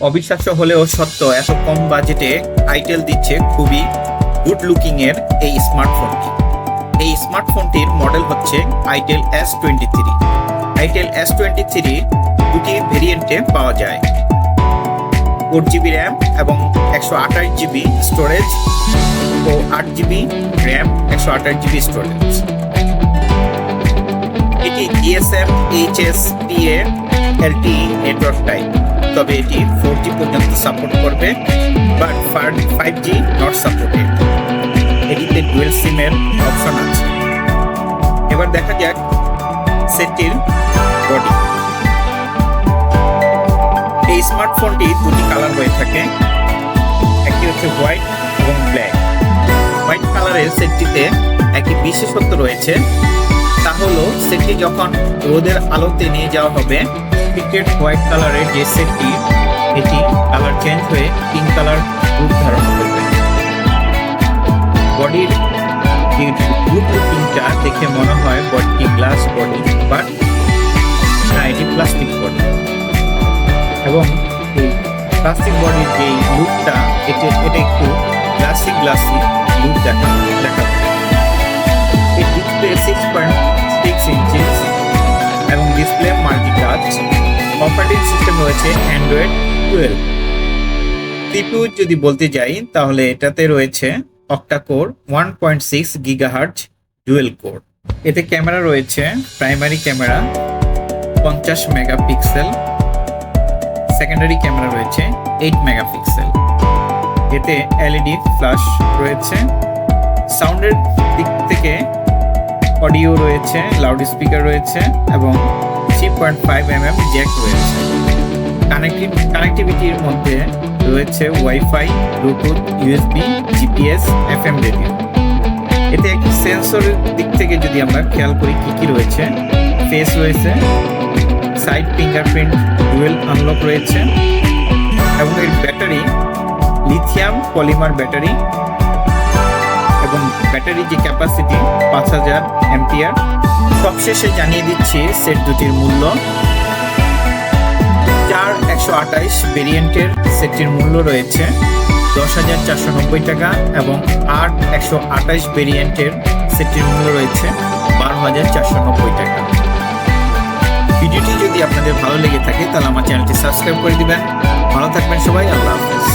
অবিশ্বাস্য হলেও সত্য, এত কম বাজেটে আইটেল দিচ্ছে খুবই গুড লুকিং এর এই স্মার্টফোনটি। এই স্মার্টফোনটির মডেল হচ্ছে আইটেল S23। আইটেল S23 দুটি ভেরিয়েন্টে পাওয়া যায়, 4GB র্যাম এবং 128GB স্টোরেজ ও 8GB র্যাম 128GB স্টোরেজ। এটি GSM HSPA LTE network type, তবে এটি 4G পর্যন্ত সাপোর্ট করবে, বাট 5G নট সাপোর্টেড। এটিতে ডুয়েল সিমের অপশন আছে। এবার দেখা যাক সেটটির বডি। এই স্মার্টফোনটি দুটি কালার হয়ে থাকে, একটি হচ্ছে হোয়াইট এবং ব্ল্যাক। হোয়াইট কালারের সেটটিতে একটি বিশেষত্ব রয়েছে, তা হলো সেটটি যখন রোদের আলোতে নিয়ে যাওয়া হবে, পিকেট হোয়াইট কালারের যে সেটটি, এটি কালার চেঞ্জ হয়ে পিঙ্ক কালার রূপ ধারণ করবে। বডির যে রূপ লুকিংটা দেখে মনে হয় বডিটি গ্লাস বডি, বাট না, এটি প্লাস্টিক বডি। এবং এই প্লাস্টিক বডির যে লুকটা, এটা একটু গ্লাসি লুক দেখাবে। এই ডিসপ্লে 6.6 ইঞ্চিস এবং ডিসপ্লে মাল্টিটাচ। অপারেটিং সিস্টেম রয়েছে অ্যান্ড্রয়েড 12। সিপিইউ যদি বলতে যাই তাহলে এটাতে রয়েছে octa core 1.6 GHz dual core. এতে ক্যামেরা রয়েছে primary camera 50 megapixel, secondary camera রয়েছে 8 মেগাপিক্সেল। এতে এলইডি ফ্ল্যাশ রয়েছে। সাউন্ডের দিক থেকে অডিও রয়েছে, লাউড স্পিকার রয়েছে এবং 3.5mm জ্যাক রয়েছে। কানেক্টিভিটির মধ্যে রয়েছে wifi, Bluetooth, USB, GPS, FM radio. এতে একটি সেন্সরের দিক থেকে যদি আমরা খেয়াল করি কি কি রয়েছে, ফেস রয়েছে, সাইড ফিঙ্গারপ্রিন্ট, ডুয়েল আনলক রয়েছে এবং এর ব্যাটারি লিথিয়াম পলিমার ব্যাটারি এবং ব্যাটারি যে ক্যাপাসিটি 5000 অ্যাম্পিয়ার। সবশেষে জানিয়ে দিচ্ছি সেট দুটির মূল্য। 4/128 ভেরিয়েন্টের সেটটির মূল্য রয়েছে 10,490 টাকা এবং 8/128 ভেরিয়েন্টের সেটটির মূল্য রয়েছে 12,490 টাকা। ভিডিওটি যদি আপনাদের ভালো লেগে থাকে তাহলে আমার চ্যানেলটি সাবস্ক্রাইব করে দিবেন। ভালো থাকবেন সবাই, আল্লাহ হাফেজ।